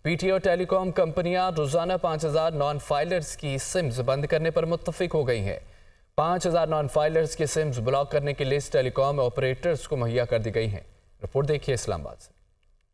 P T اور ٹیلی کام کمپنیاں روزانہ 5000 نان فائلرز کی سمز بند کرنے پر متفق ہو گئی ہیں۔ 5000 نان فائلرز کی سمز بلاک کرنے کی لسٹ ٹیلی کام آپریٹرز کو مہیا کر دی گئی ہیں۔ رپورٹ دیکھیے اسلام آباد سے۔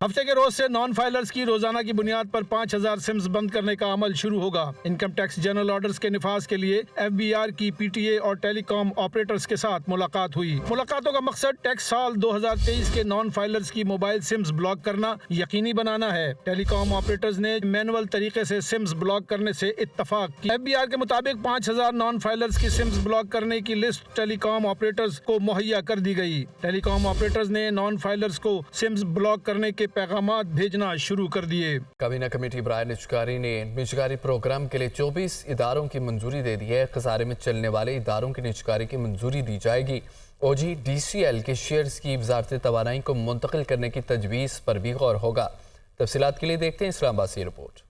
ہفتے کے روز سے نان فائلرز کی روزانہ کی بنیاد پر 5000 سمز بند کرنے کا عمل شروع ہوگا۔ انکم ٹیکس جنرل آرڈرز کے نفاذ کے لیے ایف بی آر کی پی ٹی اے اور ٹیلی کام آپریٹرز کے ساتھ ملاقات ہوئی۔ ملاقاتوں کا مقصد ٹیکس سال 2023 کے نان فائلرز کی موبائل سمز بلاک کرنا یقینی بنانا ہے۔ ٹیلی کام آپریٹرز نے مینول طریقے سے سمز بلاک کرنے سے اتفاق کی۔ ایف بی آر کے مطابق 5000 نان فائلرز کی سمز بلاک کرنے کی لسٹ ٹیلی کام آپریٹرز کو مہیا کر دی گئی۔ ٹیلی کام آپریٹرز نے نان فائلرز کو سمز بلاک کرنے کے پیغامات بھیجنا شروع کر دیے۔ کابینہ کمیٹی برائے نجکاری نے نجکاری پروگرام کے لیے 24 اداروں کی منظوری دے دی ہے۔ خسارے میں چلنے والے اداروں کی نجکاری کی منظوری دی جائے گی۔ او جی ڈی سی ایل کے شیئرز کی وزارت توانائی کو منتقل کرنے کی تجویز پر بھی غور ہوگا۔ تفصیلات کے لیے دیکھتے ہیں اسلام آباد سے رپورٹ۔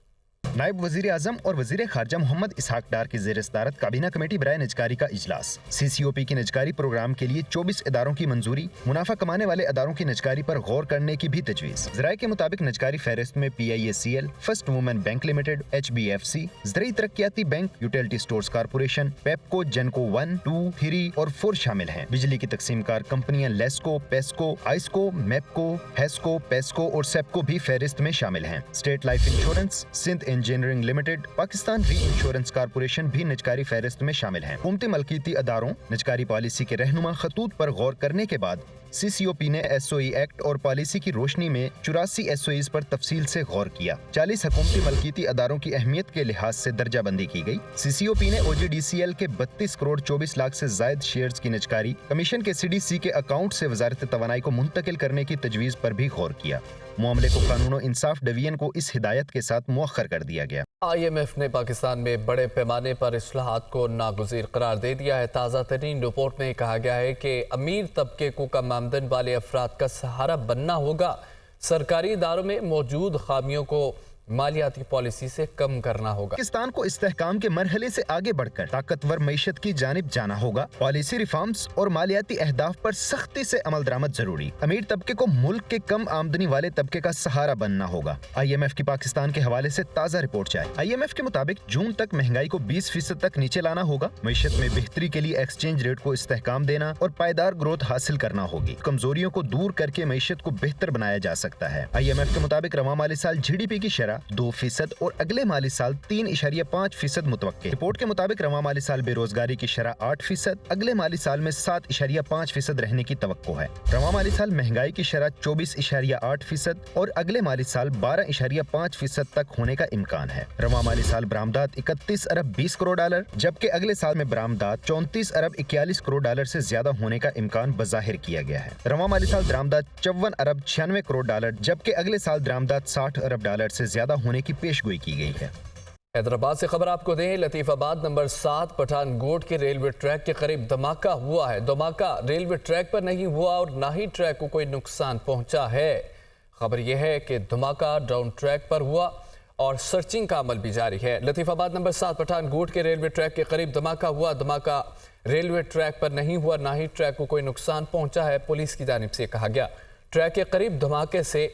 نائب وزیر اعظم اور وزیر خارجہ محمد اسحاق ڈار کی زیر صدارت کابینہ کمیٹی برائے نجکاری کا اجلاس۔ سی سی او پی کی نجکاری پروگرام کے لیے 24 اداروں کی منظوری، منافع کمانے والے اداروں کی نجکاری پر غور کرنے کی بھی تجویز۔ ذرائع کے مطابق نجکاری فہرست میں P I A C L, first women bank limited, H B F C, زرعی ترقیاتی بینک، utility stores corporation, PEPCO, GENCO 1، 2، 3 اور 4 شامل ہیں۔ بجلی کی تقسیم کار کمپنیاں لیسکو، پیسکو، آئسکو، میپکو، ہیسکو، پیسکو اور سیپکو بھی فہرست میں شامل ہیں۔ State life insurance, Sindh engineering limited, Pakistan reinsurance corporation بھی نجکاری فہرست میں شامل ہیں۔ حکومتی ملکیتی اداروں نجکاری پالیسی کے رہنما خطوط پر غور کرنے کے بعد سی سی او پی نے ایس او ای ایکٹ اور پالیسی کی روشنی میں 84 ایس او ایز پر تفصیل سے غور کیا۔ 40 حکومتی ملکیتی اداروں کی اہمیت کے لحاظ سے درجہ بندی کی گئی۔ سی سی او پی نے او جی ڈی سی ایل کے 32 کروڑ 24 لاکھ سے زائد شیئرز کی نجکاری کمیشن کے سی ڈی سی کے اکاؤنٹ سے وزارت توانائی کو منتقل کرنے کی تجویز پر بھی غور کیا۔ معاملے کو قانون و انصاف ڈویژن کو اس ہدایت کے ساتھ مؤخر کر دیا گیا۔ آئی ایم ایف نے پاکستان میں بڑے پیمانے پر اصلاحات کو ناگزیر قرار دے دیا ہے۔ تازہ ترین رپورٹ میں کہا گیا ہے کہ امیر طبقے کو کم آمدن والے افراد کا سہارا بننا ہوگا۔ سرکاری اداروں میں موجود خامیوں کو مالیاتی پالیسی سے کم کرنا ہوگا۔ پاکستان کو استحکام کے مرحلے سے آگے بڑھ کر طاقتور معیشت کی جانب جانا ہوگا۔ پالیسی ریفارمز اور مالیاتی اہداف پر سختی سے عمل درآمد ضروری۔ امیر طبقے کو ملک کے کم آمدنی والے طبقے کا سہارا بننا ہوگا۔ آئی ایم ایف کی پاکستان کے حوالے سے تازہ رپورٹ جائے۔ آئی ایم ایف کے مطابق جون تک مہنگائی کو 20% تک نیچے لانا ہوگا۔ معیشت میں بہتری کے لیے ایکسچینج ریٹ کو استحکام دینا اور پائیدار گروتھ حاصل کرنا ہوگی۔ کمزوریوں کو دور کر کے معیشت کو بہتر بنایا جا سکتا ہے۔ آئی ایم ایف کے مطابق رواں مالی سال جی ڈی پی کی شرح 2% اور اگلے مالی سال 3.5% متوقع۔ رپورٹ کے مطابق رواں مالی سال بے روزگاری کی شرح 8%، اگلے مالی سال میں 7.5% رہنے کی توقع ہے۔ رواں مالی سال مہنگائی کی شرح 24.8% اور اگلے مالی سال 12.5% تک ہونے کا امکان ہے۔ رواں مالی سال برآمدات 31 ارب 20 کروڑ ڈالر، جبکہ اگلے سال میں برآمدات 34 ارب 41 کروڑ ڈالر سے زیادہ ہونے کا امکان بظاہر کیا گیا ہے۔ رواں مالی سال درآمدات 54 ارب 96 کروڑ ڈالر، جبکہ اگلے سال درآمدات 60 ارب ڈالر سے زیادہ ہونے کی پیشگوئی کی گئی ہے۔ حیدرآباد سے خبر آپ کو دیں، لطیف آباد نمبر 7 پٹھان کوٹ کے ریلوے ٹریک کے قریب دھماکہ ہوا ہے۔ دھماکہ ریلوے ٹریک پر نہیں ہوا اور نہ ہی ٹریک کو کوئی نقصان پہنچا ہے۔ خبر یہ ہے کہ دھماکہ ڈاؤن ٹریک پر ہوا اور سرچنگ کا عمل بھی جاری ہے۔ لطیف آباد نمبر 7 پٹھان کوٹ کے ریلوے ٹریک کے قریب دھماکہ ہوا۔ دھماکہ ریلوے ٹریک پر نہیں ہوا، نہ ہی ٹریک کو کوئی نقصان پہنچا ہے، پولیس کی جانب سے کہا گیا۔ ٹریک کے قریب دھماکے سے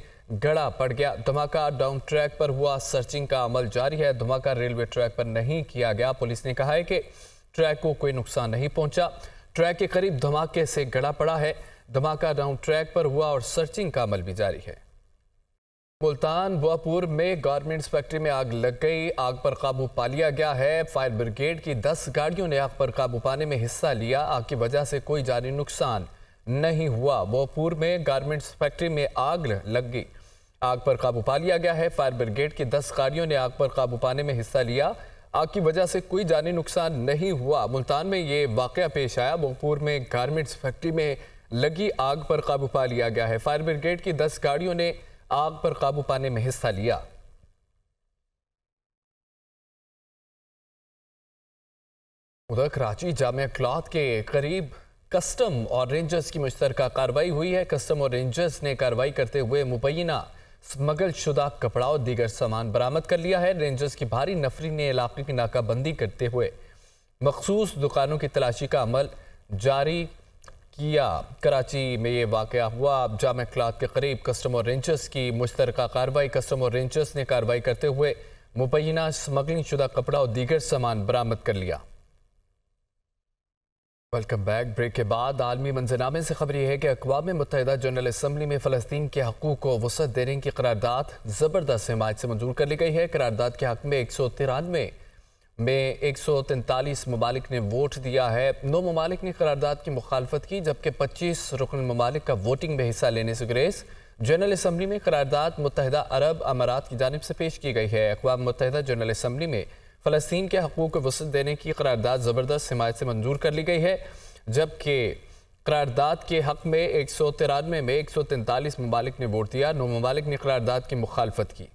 گڑا پڑ گیا۔ دھماکہ ڈاؤن ٹریک پر ہوا، سرچنگ کا عمل جاری ہے۔ دھماکہ ریلوے ٹریک پر نہیں کیا گیا۔ پولیس نے کہا ہے کہ ٹریک کو کوئی نقصان نہیں پہنچا۔ ٹریک کے قریب دھماکے سے گڑا پڑا ہے۔ دھماکہ ڈاؤن ٹریک پر ہوا اور سرچنگ کا عمل بھی جاری ہے۔ ملتان بواپور میں گارمنٹس فیکٹری میں آگ لگ گئی۔ آگ پر قابو پا لیا گیا ہے۔ فائر بریگیڈ کی 10 گاڑیوں نے آگ پر قابو پانے میں حصہ لیا۔ آگ کی وجہ سے کوئی جانی نقصان نہیں ہوا۔ بواپور میں گارمنٹس فیکٹری میں آگ لگ گئی۔ آگ پر قابو پا لیا گیا ہے۔ فائر بریگیڈ کی 10 گاڑیوں نے آگ پر قابو پانے میں حصہ لیا۔ آگ کی وجہ سے کوئی جانی نقصان نہیں ہوا۔ ملتان میں یہ واقعہ پیش آیا۔ بواپور میں گارمنٹس فیکٹری میں لگی آگ پر قابو پا لیا گیا ہے۔ فائر بریگیڈ کی 10 گاڑیوں نے آگ پر قابو پانے میں حصہ لیا۔ ادھر کراچی جامعہ کلاتھ کے قریب کسٹم اور رینجرز کی مشترکہ کارروائی ہوئی ہے۔ کسٹم اور رینجرز نے کارروائی کرتے ہوئے مبینہ سمگل شدہ کپڑا اور دیگر سامان برآمد کر لیا ہے۔ رینجرز کی بھاری نفری نے علاقے کی ناکہ بندی کرتے ہوئے مخصوص دکانوں کی تلاشی کا عمل جاری کیا۔ کراچی میں یہ واقعہ ہوا جامع کلاتھ کے قریب کسٹم اور رینجرز کی مشترکہ کارروائی۔ کسٹم اور رینجرز نے کارروائی کرتے ہوئے مبینہ اسمگلنگ شدہ کپڑا اور دیگر سامان برآمد کر لیا۔ Welcome back. بریک کے بعد عالمی منظرنامے سے خبر یہ ہے کہ اقوام متحدہ جنرل اسمبلی میں فلسطین کے حقوق کو وسعت دینے کی قرارداد زبردست حمایت سے منظور کر لی گئی ہے۔ قرارداد کے حق میں 193 میں 143 ممالک نے ووٹ دیا ہے۔ 9 ممالک نے قرارداد کی مخالفت کی جبکہ 25 رکن ممالک کا ووٹنگ میں حصہ لینے سے گریز۔ جنرل اسمبلی میں قرارداد متحدہ عرب امارات کی جانب سے پیش کی گئی ہے۔ اقوام متحدہ جنرل اسمبلی میں فلسطین کے حقوق کو وسعت دینے کی قرارداد زبردست حمایت سے منظور کر لی گئی ہے جبکہ قرارداد کے حق میں 193 میں 143 ممالک نے ووٹ دیا۔ 9 ممالک نے قرارداد کی مخالفت کی۔